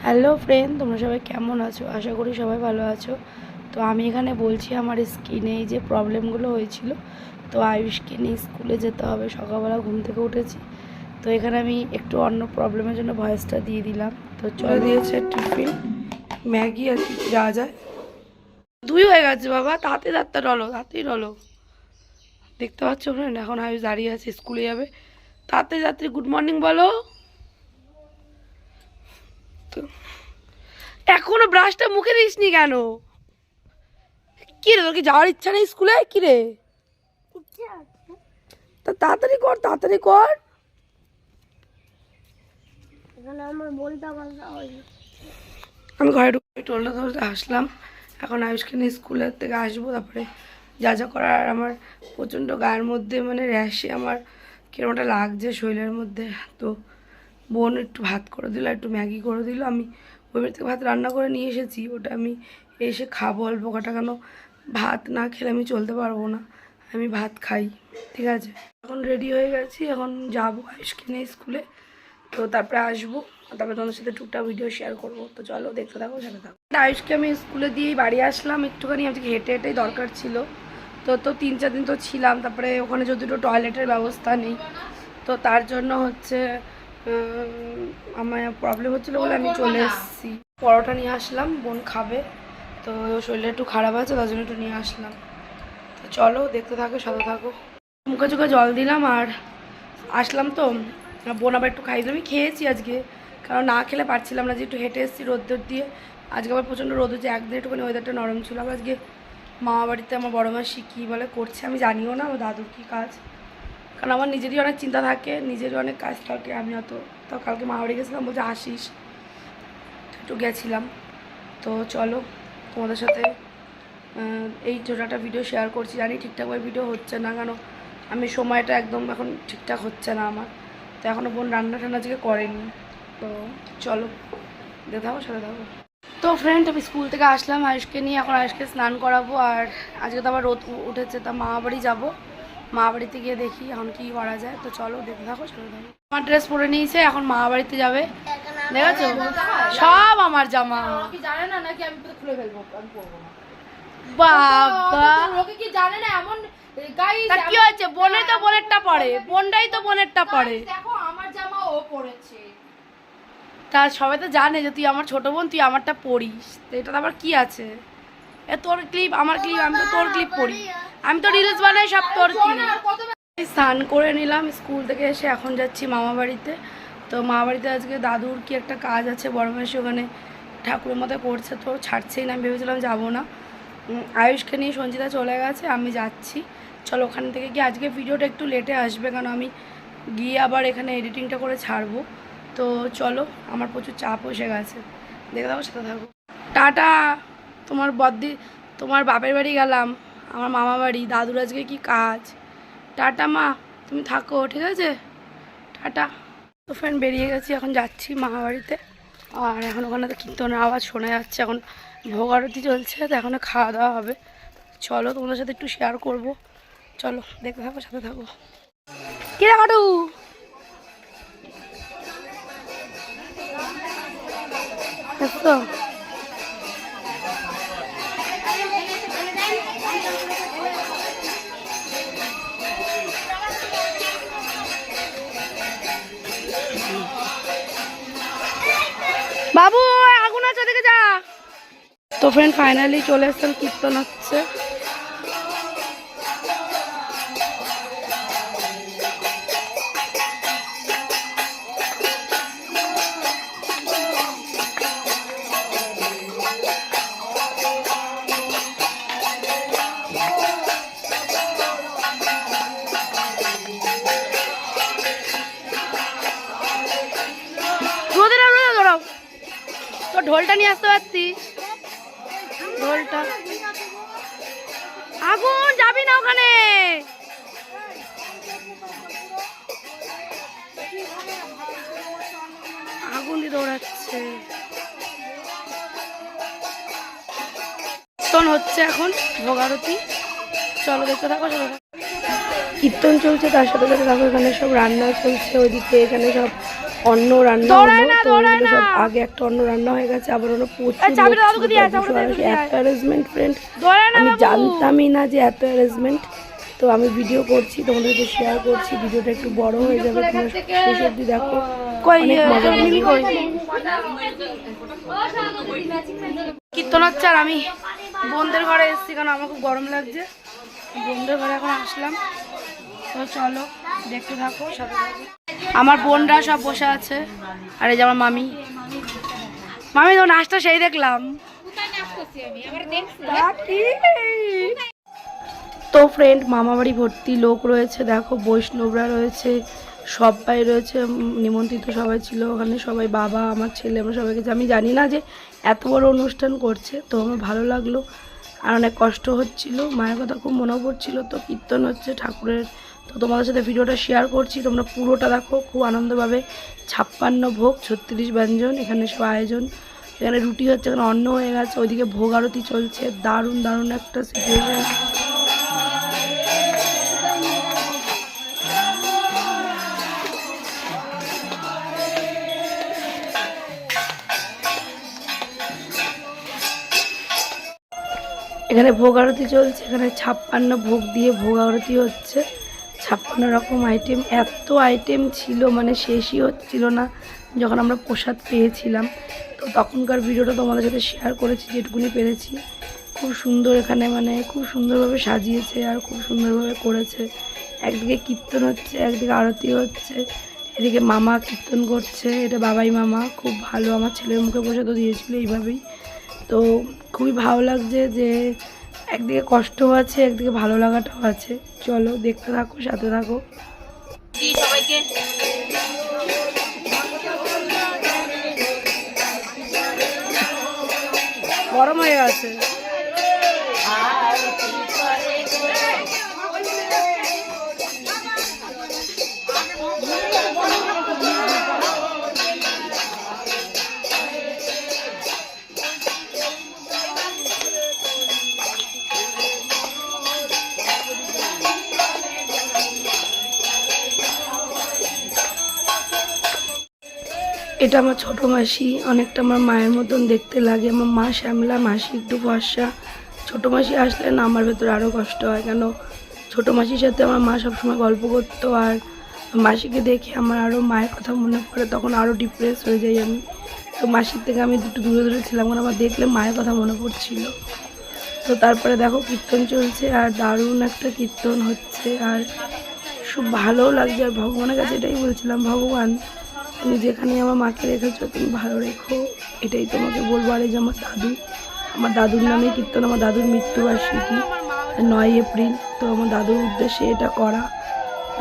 Hello friend, তোমরা সবাই কেমন আছো? আশা করি সবাই ভালো আছো। তো আমি এখানে বলছি আমার স্কিনে এই যে প্রবলেমগুলো হয়েছিল, তো আয়ুষকে নিয়ে স্কুলে যেতে হবে। সকালবেলা ঘুম থেকে উঠেছি, তো এখানে আমি একটু অন্য প্রবলেমের জন্য ভয়েসটা দিয়ে দিলাম। তো চলে দিয়েছে টিফিন, ম্যাগি আর কি যা যায়। দুই হয়ে গেছে বাবা, তাড়াতাড়ি তাড়াতাড়ি রলো, তাড়াতাড়ি রলো। দেখতে পাচ্ছ ফ্রেন্ড, এখন আয়ুষ দাঁড়িয়ে আছে, স্কুলে যাবে। তাড়াতাড়ি তাড়াতাড়ি গুড মর্নিং বলো। তো এখনো ব্রাশটা মুখে দিসনি কেন? কি রে, তোর কি যাওয়ার ইচ্ছা নেই স্কুলে? কি রে, তা তাড়াতাড়ি কর, তাড়াতাড়ি কর। আমি ঘরে ঢুকে টলতে টলতে আসলাম। এখন আয়ুষকে নিয়ে স্কুলের থেকে আসবো, তারপরে যা যা করার। আর আমার প্রচণ্ড গায়ের মধ্যে মানে র্যাশে আমার কিরকম একটা লাগছে শরীরের মধ্যে। তো বোন একটু ভাত করে দিল, একটু ম্যাগি করে দিল। আমি ওই বাড়ি থেকে ভাত রান্না করে নিয়ে এসেছি, ওটা আমি এসে খাবো অল্প কটা, কেন ভাত না খেলে আমি চলতে পারবো না। আমি ভাত খাই, ঠিক আছে। এখন রেডি হয়ে গেছি, এখন যাবো আয়ুষকে নিয়ে স্কুলে। তো তারপরে আসবো, তারপরে তোমাদের সাথে টুকটাক ভিডিও শেয়ার করবো। তো চলো দেখতে থাকো, সাথে থাকো। আয়ুষকে আমি স্কুলে দিয়েই বাড়ি আসলাম। একটুখানি আজকে হেঁটে হেঁটেই দরকার ছিল। তো 3-4 দিন তো ছিলাম, তারপরে ওখানে যদি দুটো টয়লেটের ব্যবস্থা নেই, তো তার জন্য হচ্ছে আমার প্রবলেম হচ্ছিলো বলে আমি চলে এসেছি। পরোটা নিয়ে আসলাম, বোন খাবে। তো শরীরটা একটু খারাপ আছে, তার জন্য একটু নিয়ে আসলাম। তো চলো দেখতে থাকো, সাথে থাকো। মুখে চোখে জল দিলাম আর আসলাম। তো বোন আবার একটু খাই দিল। আমি খেয়েছি আজকে, কারণ না খেলে পারছিলাম না, যে একটু হেঁটে এসেছি রোদ্দুর দিয়ে। আজকে আবার প্রচণ্ড রোদ হচ্ছে, একদিন একটুখানি ওয়েদারটা নরম ছিল। আবার আজকে মামা বাড়িতে আমার বড় মাসি কী বলে করছে, আমি জানিও না আমার দাদুর কী কাজ। কারণ আমার নিজেরই অনেক চিন্তা থাকে, নিজেরই অনেক কাজ থাকে। আমি অত তো কালকে মামা বাড়ি গেছিলাম, বলছে আসিস, একটু গেছিলাম। তো চলো তোমাদের সাথে এই ছোটো ভিডিও শেয়ার করছি। জানি ঠিকঠাকভাবে ভিডিও হচ্ছে না, কেন আমি সময়টা একদম এখন ঠিকঠাক হচ্ছে না আমার। তো এখনও বোন রান্না টান্না আজকে করেনি। তো চলো দেখে থাকো, সাথে থাকো। তো ফ্রেন্ড, আমি স্কুল থেকে আসলাম আয়ুষকে নিয়ে। এখন আয়ুষকে স্নান করাবো, আর আজকে তো আবার রোদ উঠেছে, তা মামা বাড়ি যাবো। মামা বাড়িতে গিয়ে দেখি এখন কি করা যায়। তো চলো দেখে থাকো, সাথে থাকো। আমার ড্রেস পরে নিয়েছে, এখন মামা বাড়িতে যাবে। দেখেছো সব আমার জামা। জানে না নাকি আমি খুলে ফেলবো, আমি পরবো না। বাবা, লোকে কি জানে না এমন গাইস? কি হয়েছে? বোনই তো বোনেরটা পরে, বোনটাই তো বোনেরটা পরে। দেখো আমার জামা ও পরেছে। তা সবাই তো জানে যে তুই আমার ছোট বোন, তুই আমারটা পরিস। তো এটা আবার কি আছে? এ তোর ক্লিপ, আমার ক্লিপ, আমি তো তোর ক্লিপ পরি। আমি তো রিলস বানাই, সব তোর ক্লিপ। স্নান করে নিলাম স্কুল থেকে এসে, এখন যাচ্ছি মামা বাড়িতে। তো মামা বাড়িতে আজকে দাদুর কি একটা কাজ আছে, বড় মাসি ওখানে ঠাকুরের মতো করছে, তো ছাড়ছেই না। আমি ভেবেছিলাম যাবো না। আয়ুষকে নিয়ে সঞ্চিতা চলে গেছে, আমি যাচ্ছি। চলো ওখান থেকে গিয়ে, আজকে ভিডিওটা একটু লেটে আসবে, কারণ আমি গিয়ে আবার এখানে এডিটিংটা করে ছাড়বো। তো চলো, আমার প্রচুর চাপ এসে গেছে। দেখে থাকো, সাথে থাকো। টাটা। তোমার বদ্দি, তোমার বাপের বাড়ি গেলাম, আমার মামা বাড়ি। দাদুর আজকে কি কাজ। টাটা মা, তুমি থাকো, ঠিক আছে, টাটা। তো ফ্রেন্ড বেরিয়ে গেছি, এখন যাচ্ছি মামা বাড়িতে। আর এখন ওখানে তো কীর্তনের আওয়াজ শোনা যাচ্ছে, এখন ভোগ আরতি চলছে, তো এখন খাওয়া দাওয়া হবে। চলো তোমাদের সাথে একটু শেয়ার করব। চলো দেখতে থাকো, সাথে থাকো। কি রে কাটু, বুঝছো? বাবু আগুন আছে, ওদিকে যা। তো ফ্রেন্ড ফাইনালি চলে এসছেন, কীর্তন হচ্ছে। তো ঢোলটা নিয়ে আসতে পারতিস, ঢোলটা। আগুন, যাবি না ওখানে। আগুন দিয়ে দৌড়াচ্ছে। কীর্তন হচ্ছে এখন, ভোগারতি। চলো দেখতে থাকো, চলো। কীর্তন চলছে, তার সাথে সাথে দেখো এখানে সব রান্না চলছে, ওইদিকে এখানে সব অন্ন রান্না হলো, তো ওগুলো সব আগে একটা অন্ন রান্না হয়ে গেছে, আবার অন্য প্রচুর এত অ্যারেঞ্জমেন্ট ফ্রেন্ড, আমি জানতামই না যে এত অ্যারেঞ্জমেন্ট। তো আমি ভিডিও করছি, তোমাদের সাথে শেয়ার করছি, ভিডিওটা একটু বড় হয়ে যাবে, তোমরা শেষ অবধি দেখো, অনেক মজা হবে। কীর্তন হচ্ছে আর আমি বোনদের ঘরে এসেছি, কারণ আমার খুব গরম লাগছে, বোনদের ঘরে এখন আসলাম। তো চলো দেখতে থাকো সাথে থাকো। আমার বোনরা সব বসে আছে, আর এই যে আমার মামি, মামি তো নাচটা সেই দেখলাম। তো ফ্রেন্ড, মামা বাড়ি ভর্তি লোক রয়েছে, দেখো বৈষ্ণবরা রয়েছে, সবাই রয়েছে, নিমন্ত্রিত সবাই ছিল ওখানে, সবাই বাবা, আমার ছেলে, আমরা সবাই গেছি। আমি জানি না যে এত বড় অনুষ্ঠান করছে, তো আমার ভালো লাগলো, আর অনেক কষ্ট হচ্ছিল, মায়ের কথা খুব মনেও পড়ছিল। তো কীর্তন হচ্ছে ঠাকুরের, তো তোমাদের সাথে ভিডিওটা শেয়ার করছি, তোমরা পুরোটা দেখো, খুব আনন্দ পাবে। 56 ভোগ, 36 ব্যঞ্জন, এখানে সব আয়োজন, এখানে রুটি হচ্ছে, এখানে অন্ন হয়ে গেছে, ওইদিকে ভোগ আরতি চলছে, দারুণ দারুণ একটা সিচুয়েশন। এখানে ভোগ আরতি চলছে, এখানে 56 ভোগ দিয়ে ভোগ আরতি হচ্ছে, 56 রকম আইটেম, এত আইটেম ছিল মানে শেষই হচ্ছিল না যখন আমরা প্রসাদ পেয়েছিলাম। তো তখনকার ভিডিওটা তোমাদের সাথে শেয়ার করেছি যেটুকুনি পেরেছি। খুব সুন্দর, এখানে মানে খুব সুন্দরভাবে সাজিয়েছে আর খুব সুন্দরভাবে করেছে। একদিকে কীর্তন হচ্ছে, একদিকে আরতি হচ্ছে, এদিকে মামা কীর্তন করছে, এটা বাবাই মামা, খুব ভালো, আমার ছেলের মুখে প্রসাদও দিয়েছিল এইভাবেই। তো খুবই ভালো লাগছে যে একদিকে কষ্টও আছে, একদিকে ভালো লাগাটাও আছে। চলো দেখতে থাকো, সাথে থাকো। সবাইকে গরম হয়ে গেছে। এটা আমার ছোটো মাসি, অনেকটা আমার মায়ের মতন দেখতে লাগে। আমার মা শ্যামলা, মাসি একটু ফর্সা। ছোটো মাসি আসলে না আমার ভেতরে আরও কষ্ট হয়, কেন ছোটো মাসির সাথে আমার মা সবসময় গল্প করতো, আর মাসিকে দেখে আমার আরও মায়ের কথা মনে পড়ে, তখন আরও ডিপ্রেস হয়ে যাই আমি। তো মাসির থেকে আমি একটু দূরে দূরে ছিলাম, কারণ আমার দেখলে মায়ের কথা মনে পড়ছিল। তো তারপরে দেখো কীর্তন চলছে, আর দারুণ একটা কীর্তন হচ্ছে, আর খুব ভালোও লাগছে। আর ভগবানের কাছে এটাই বলছিলাম, ভগবান তুমি যেখানে আমার মাকে রেখেছো তুমি ভালো রেখো, এটাই তোমাকে বলবো। আর এই যে আমার দাদুর নামে কীর্তন, আমার দাদুর মৃত্যুবার্ষিকী 9 এপ্রিল, তো আমার দাদুর উদ্দেশ্যে এটা করা,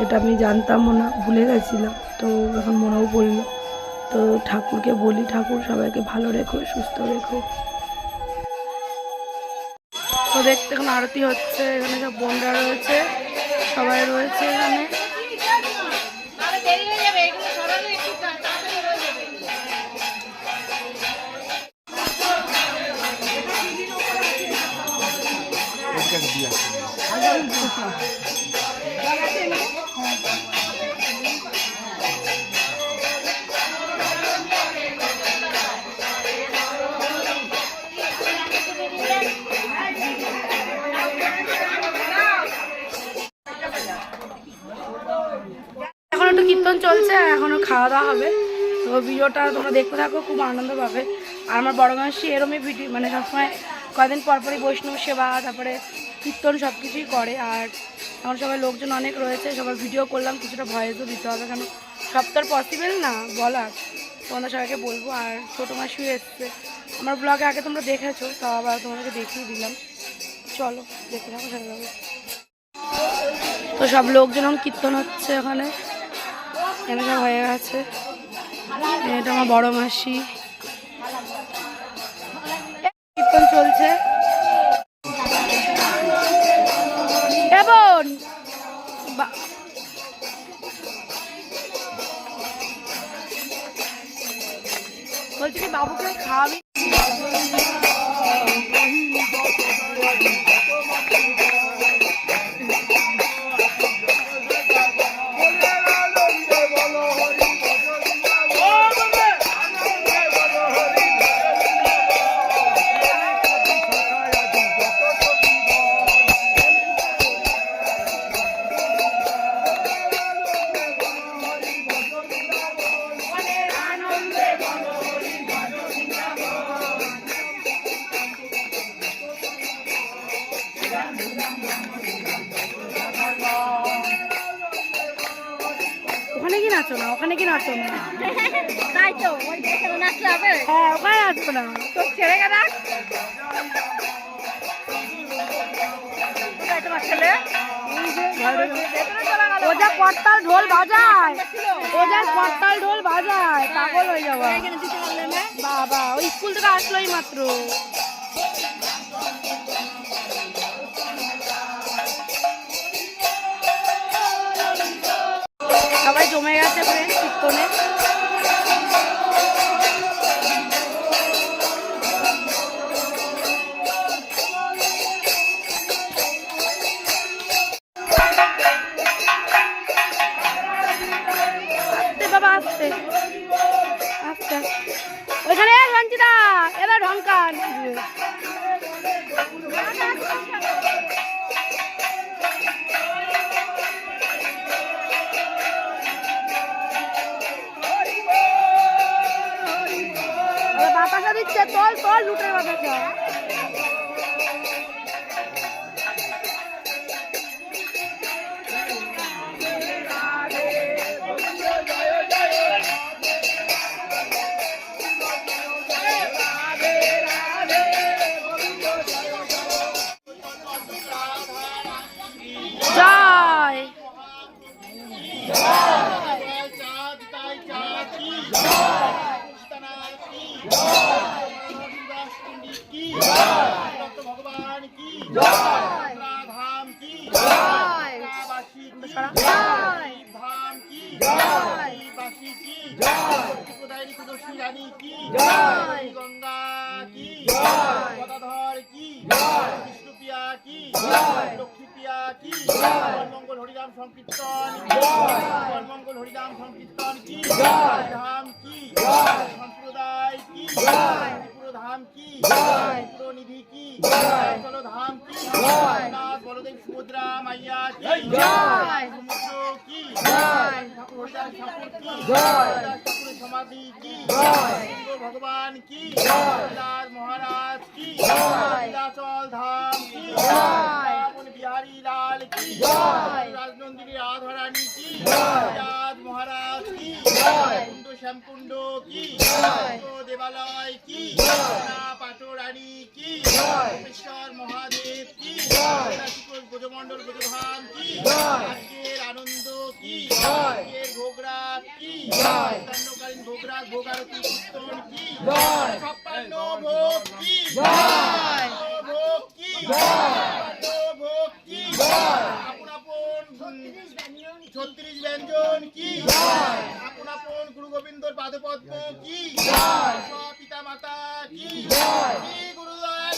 এটা আমি জানতামও না, ভুলে গেছিলাম, তো এখন মনেও পড়লো। তো ঠাকুরকে বলি, ঠাকুর সবাইকে ভালো রেখো, সুস্থ রেখো। তো দেখতে এখন আরতি হচ্ছে, এখানে সব বোনরা রয়েছে, সবাই রয়েছে এখানে। এখন একটু কীর্তন চলছে, আর এখনো খাওয়া দাওয়া হবে। তো ভিডিওটা তোমরা দেখতে থাকো, খুব আনন্দ পাবে। আর আমার বড় মাসি এরমই ভিডিও, মানে সবসময় কয়েকদিন পরপরই বৈষ্ণব সেবা, তারপরে কীর্তন সব কিছুই করে। আর এখন সবাই লোকজন অনেক রয়েছে, সবার ভিডিও করলাম, কিছুটা ভয়েসও দিতে হবে, কেন সব তো আর পসিবল না বলার। তোমাদের সবাইকে বলবো। আর ছোটো মাসিও এসছে, আমার ব্লগে আগে তোমরা দেখেছো, তাও আবার তোমাদেরকে দেখিয়ে দিলাম। চলো দেখতে থাকো, সাথে থাকো। তো সব লোকজন এখন কীর্তন হচ্ছে, ওখানে এখানে সব হয়ে গেছে। এটা আমার বড় মাসি, কীর্তন চলছে। এবং বলছি কি বাবুকে খাওয়াবি? কি নাচতাম না। তাই তো ওই এখানে নাচলে হবে। হ্যাঁ ওখানে নাচবো না। তো ছেড়ে গেল তোমার ছেলে ও যা করতাল ঢোল বাজায়, ও যা করতাল ঢোল বাজায়, পাগল হয়ে যাওয়া। বাবা ওই স্কুল থেকে আসলোই মাত্র। সবাই জমে গেছে ফ্রেন্ড কীর্তনে। বাবা আসতে আস্তে ওইখানে রঞ্জিতা এবার ঢঙ্কান। বাতাসা দিচ্ছে, তল তল লুটের বাতাসা। জয় ভগবান কি ধাম কি ধাম কি বাসী কি রানী কি গঙ্গা কি গদাধর কি বিষ্ণুপ্রিয়া কি লক্ষ্মীপ্রিয়া কি মঙ্গল হরিনাম সংকীর্তন মঙ্গল হরিনাম সংকীর্তন কি ধাম কি সম্প্রদায় কি ধাম কি নিধি কি চলো ধাম কি নাথ বলদেব সুভদ্রা মাইয়া কি সমুদ্র কি ঠাকুর কি ঠাকুরের সমাধি কি ভগবান কি মহারাজ কি নীলাচল ধাম কি বিহারী লাল কি রাজনন্দিনী রাধারানী কি মহারাজ কি শ্যামকুণ্ড কি দেবালয় কি পাটরানী কি ঈশ্বর মহাদেব কি ব্রজমন্ডল ব্রজধাম কি আজকের আনন্দ কি আজকের ভোগরাগ কি দণ্ডকালীন ভোগরাগ ভোগারতি কীর্তন কি ছাপ্পান্ন ভোগ কি ভোগ কি ভোগ কি আপন আপন 36 ব্যঞ্জন কি আপন আপন গুরু গোবিন্দর পাদপদ্ম কি পিতা মাতা কি গুরুদয়াল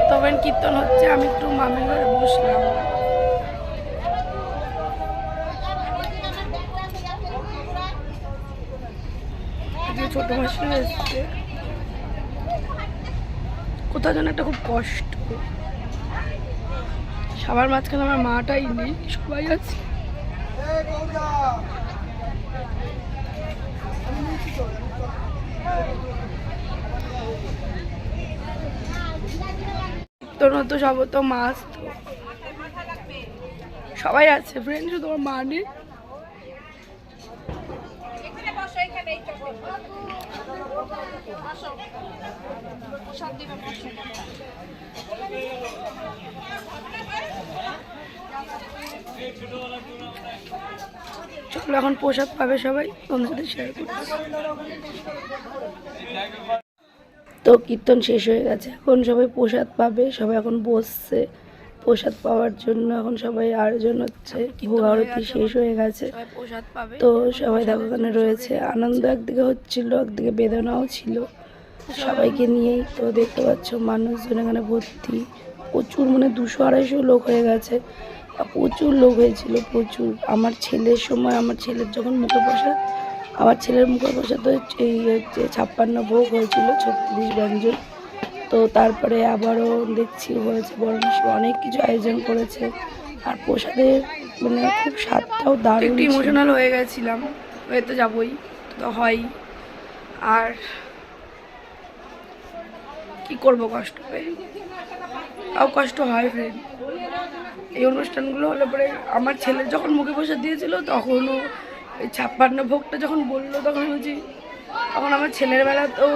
তখন কীর্তন হচ্ছে, আমি একটু মামির ঘরে বসলাম। ছোট মাসি এসছে, কোথাও যেন একটা খুব কষ্ট। সবার মাঝখানে আমার মাটাই নেই, সবাই আছে। তোর তো সব তো মাছ তো সবাই আছে ফ্রেন্ড, শুধু আমার মা নেই। চলো এখন প্রসাদ পাবে সবাই, তোমাদের সাথে শেয়ার করছি। তো কীর্তন শেষ হয়ে গেছে, এখন সবাই প্রসাদ পাবে। সবাই এখন বসছে প্রসাদ পাওয়ার জন্য। এখন সবাই আয়োজন হচ্ছে, ভোগ আরতি শেষ হয়ে গেছে, প্রসাদ পাবে। তো সবাই দেখো ওখানে রয়েছে, আনন্দ একদিকে হচ্ছিল, একদিকে বেদনাও ছিল সবাইকে নিয়েই। তো দেখতে পাচ্ছ মানুষজন এখানে ভর্তি, প্রচুর, মানে 200-250 লোক হয়ে গেছে। প্রচুর লোক হয়েছিল, প্রচুর। আমার ছেলের সময়, আমার ছেলের যখন মুখে প্রসাদ, আমার ছেলের মুখে প্রসাদ এই হচ্ছে 56 ভোগ হয়েছিল, 36 ব্যঞ্জন। তো তারপরে আবারও দেখছি হয়েছে বরণ, অনেক কিছু আয়োজন করেছে। আর প্রসাদের মানে খুব স্বাদটাও দারুণ। একটু ইমোশনাল হয়ে গেছিলাম, হয়ে তো যাবই, তো হয়। আর কি করবো, কষ্ট পেয়ে তাও কষ্ট হয় ফ্রেন্ড। এই অনুষ্ঠানগুলো হলে পরে আমার ছেলের যখন মুখে প্রসাদ দিয়েছিল তখনও এই 56 ভোগটা যখন বললো তখন বুঝি, তখন আমার ছেলের বেলা তো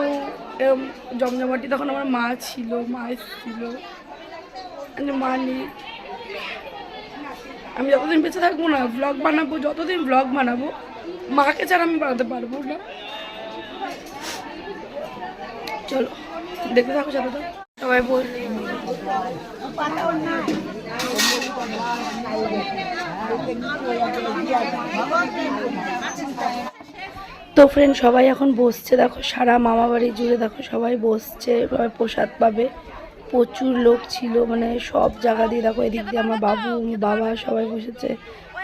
এরকম জমজমাটি, তখন আমার মা ছিল, মা এসেছিল, মা নেই। আমি যতদিন বেঁচে থাকবো না ব্লগ বানাবো, যতদিন ব্লগ বানাবো মাকে ছাড়া আমি বানাতে পারবো না। চলো দেখতে থাকো সাথে তো সবাই বল। তো ফ্রেন্ড সবাই এখন বসছে, দেখো সারা মামা বাড়ি জুড়ে দেখো সবাই বসছে, সবাই প্রসাদ পাবে। প্রচুর লোক ছিল, মানে সব জায়গা দিয়ে দেখো, এদিক দিয়ে আমার বাবু বাবা সবাই বসেছে,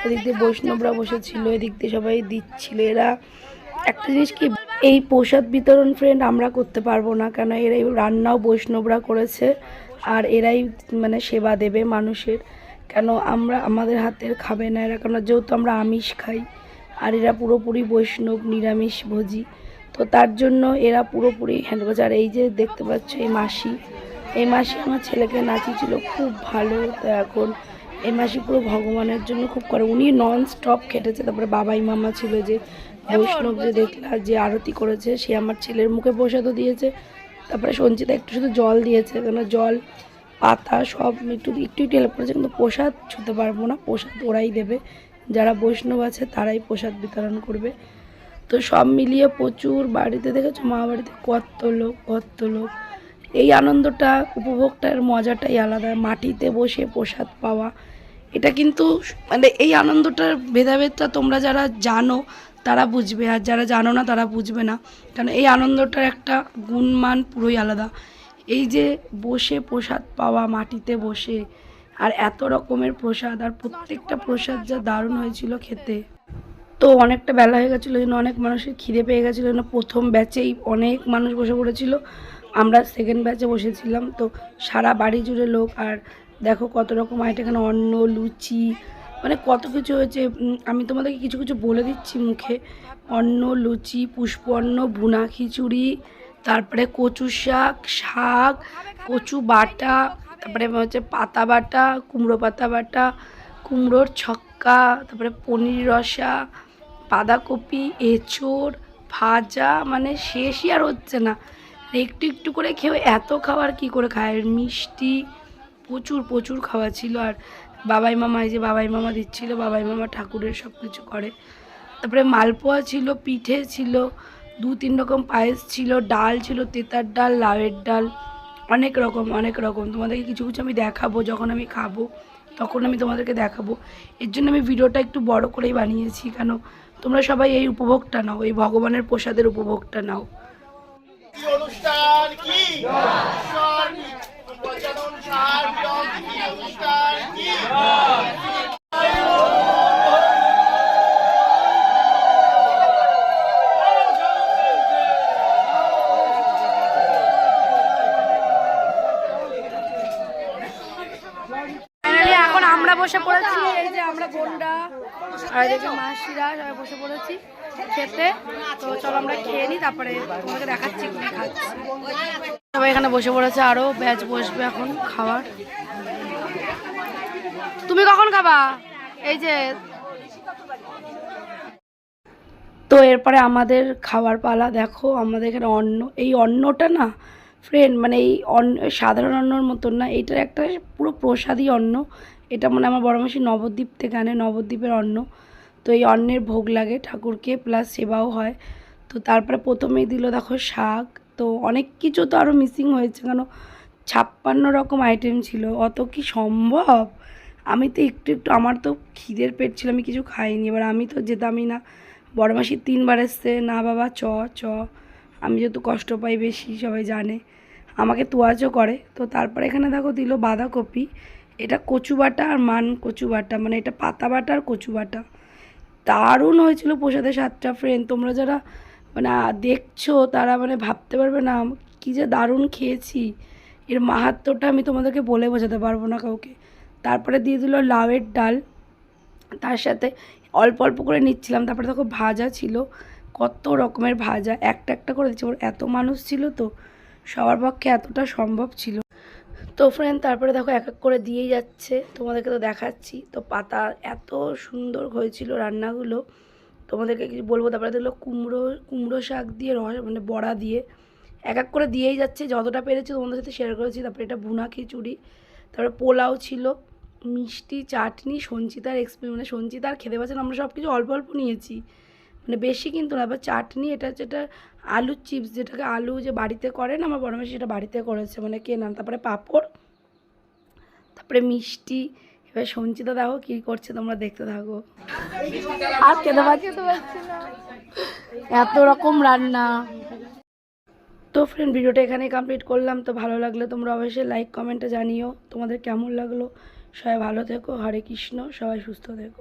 এদিক দিয়ে বৈষ্ণবরা বসেছিল, এদিক দিয়ে সবাই দিচ্ছিল। এরা একটা জিনিস কি, এই প্রসাদ বিতরণ ফ্রেন্ড আমরা করতে পারবো না, কেন এরাই রান্নাও বৈষ্ণবরা করেছে আর এরাই মানে সেবা দেবে মানুষের। কেন আমরা আমাদের হাতের খাবে না এরা, কেন যেহেতু আমরা আমিষ খাই আর এরা পুরোপুরি বৈষ্ণব নিরামিষ ভোজী, তো তার জন্য এরা পুরোপুরি হ্যান্ড করছে। আর এই যে দেখতে পাচ্ছ এই মাসি আমার ছেলেকে নাচিয়েছিল খুব ভালো। তো এখন এই মাসি পুরো ভগবানের জন্য খুব করে, উনি নন স্টপ খেটেছে। তারপরে বাবাই মামা ছিল যে বৈষ্ণব, যে দেখলা যে আরতি করেছে, সে আমার ছেলের মুখে প্রসাদও দিয়েছে। তারপরে সঞ্চিতা একটু শুধু জল দিয়েছে, কেন জল পাতা সব একটু হেল্প করেছে, কিন্তু প্রসাদ ছুতে পারবো না, প্রসাদ ওরাই দেবে, যারা বৈষ্ণব আছে তারাই প্রসাদ বিতরণ করবে। তো সব মিলিয়ে প্রচুর, বাড়িতে দেখেছো মা বাড়িতে কত লোক। এই আনন্দটা, উপভোগটার মজাটাই আলাদা, মাটিতে বসে প্রসাদ পাওয়া। এটা কিন্তু মানে এই আনন্দটার ভেদাভেদটা তোমরা যারা জানো তারা বুঝবে, আর যারা জানো না তারা বুঝবে না, কারণ এই আনন্দটার একটা গুণমান পুরোই আলাদা। এই যে বসে প্রসাদ পাওয়া, মাটিতে বসে, আর এত রকমের প্রসাদ, আর প্রত্যেকটা প্রসাদ যা দারুণ হয়েছিল খেতে। তো অনেকটা বেলা হয়ে গেছিলো, জন্য অনেক মানুষের খিদে পেয়ে গেছিলো, জন্য প্রথম ব্যাচেই অনেক মানুষ বসে পড়েছিল, আমরা সেকেন্ড ব্যাচে বসেছিলাম। তো সারা বাড়ি জুড়ে লোক, আর দেখো কত রকম আইটেম, এখানে অন্ন, লুচি, মানে কত কিছু হয়েছে। আমি তোমাদেরকে কিছু কিছু বলে দিচ্ছি মুখে। অন্ন, লুচি, পুষ্প অন্ন, ভুনা খিচুড়ি, তারপরে কচু শাক, কচু বাটা, তারপরে হচ্ছে পাতা বাটা, কুমড়ো পাতা বাটা, কুমড়োর ছক্কা, তারপরে পনির রসা, বাঁধাকপি, এঁচোড় ভাজা, মানে শেষই আর হচ্ছে না। একটু একটু করে খেয়ে এত খাবার কি করে খায়। মিষ্টি প্রচুর খাওয়া ছিল। আর বাবাই মামা, এই যে বাবাই মামা দিচ্ছিল, বাবাই মামা ঠাকুরের সব কিছু করে। তারপরে মালপোয়া ছিল, পিঠে ছিল, 2-3 রকম পায়েস ছিল, ডাল ছিল, তেতার ডাল, লাউয়ের ডাল, অনেক রকম। তোমাদেরকে কিছু আমি দেখাবো, যখন আমি খাবো তখন আমি তোমাদেরকে দেখাবো। এর জন্য আমি ভিডিওটা একটু বড় করেই বানিয়েছি, কেন তোমরা সবাই এই উপভোগটা নাও, এই ভগবানের প্রসাদের উপভোগটা নাও। অনুষ্ঠান কি ঈশ্বর কি বচন সার কি অনুষ্ঠান কি ফাইনালি এখন আমরা বসে পড়েছি, এই যে আমরা বোনরা আর এই যে মাসিরা সবাই বসে পড়েছি খেতে। তো চলো আমরা খেয়ে নিই, তারপরে তোমাকে দেখাচ্ছি কি খাচ্ছি। সবাই এখানে বসে পড়েছে, আরও ব্যাচ বসবে এখন খাওয়ার। তুমি কখন খাবা? এই যে তো এরপরে আমাদের খাওয়ার পালা। দেখো আমাদের এখানে অন্ন, এই অন্নটা না ফ্রেন্ড, মানে এই অন্ন সাধারণ অন্নর মতন না, এইটার একটা পুরো প্রসাদী অন্ন। এটা মানে আমার বড় মাসি নবদ্বীপ থেকে আনে, নবদ্বীপের অন্ন। তো এই অন্নের ভোগ লাগে ঠাকুরকে, প্লাস সেবাও হয়। তো তারপরে প্রথমেই দিল দেখো শাক, তো অনেক কিছু তো আরও মিসিং হয়েছে, কেন 56 রকম আইটেম ছিল, অত কি সম্ভব? আমি তো একটু আমার তো খিদের পেট ছিল, আমি কিছু খাইনি। এবার আমি তো যেতামই না, বড় মাসি 3 বার এসছে, না বাবা চ আমি যেহেতু কষ্ট পাই বেশি, সবাই জানে, আমাকে তোয়াজও করে। তো তারপরে এখানে দেখো দিল বাঁধাকপি, এটা কচু বাটা আর কচু বাটা, মানে এটা পাতা বাটা আর কচু বাটা। দারুণ হয়েছিল প্রসাদের স্বাদটা ফ্রেন্ড, তোমরা যারা মানে দেখছো তারা মানে ভাবতে পারবে না কী যে দারুণ খেয়েছি। এর মাহাত্ম্যটা আমি তোমাদেরকে বলে বোঝাতে পারবো না কাউকে। তারপরে দিয়ে দিল লাউয়ের ডাল, তার সাথে অল্প অল্প করে নিচ্ছিলাম। তারপরে দেখো ভাজা ছিল, কত রকমের ভাজা, একটা একটা করে দিচ্ছে। ওর এত মানুষ ছিল তো সবার পক্ষে এতটা সম্ভব ছিল। তো ফ্রেন্ড তারপরে দেখো এক এক করে দিয়েই যাচ্ছে, তোমাদেরকে তো দেখাচ্ছি। তো পাতা এত সুন্দর হয়েছিল রান্নাগুলো, তোমাদেরকে কিছু বলবো। তারপরে দিল কুমড়ো শাক দিয়ে মানে বড়া দিয়ে, এক এক করে দিয়েই যাচ্ছে। যতটা পেরেছি তোমাদের সাথে শেয়ার করেছি। তারপরে এটা ভুনা খিচুড়ি, তারপরে পোলাও ছিল, মিষ্টি, চাটনি, সঞ্চিতার মানে সঞ্চিতার খেতে পাচ্ছেন। আমরা সব কিছু অল্প অল্প নিয়েছি, মানে বেশি কিন্তু না। এবার চাটনি, এটা হচ্ছে এটা আলুর চিপস, যেটাকে আলু যে বাড়িতে করেন আমার বড় মাসি, সেটা বাড়িতে করেছে মানে কেনা। তারপরে পাঁপড়, তারপরে মিষ্টি। এবার সঞ্চিতা দেখো কী করছে, তোমরা দেখতে থাকো। আর খেতে পারছি না, এত রকম রান্না। তো ফ্রেন্ড ভিডিওটা এখানে কমপ্লিট করলাম। তো ভালো লাগলে তোমরা অবশ্যই লাইক কমেন্টে জানিও তোমাদের কেমন লাগলো। সবাই ভালো থেকো, হরে কৃষ্ণ, সবাই সুস্থ থেকো।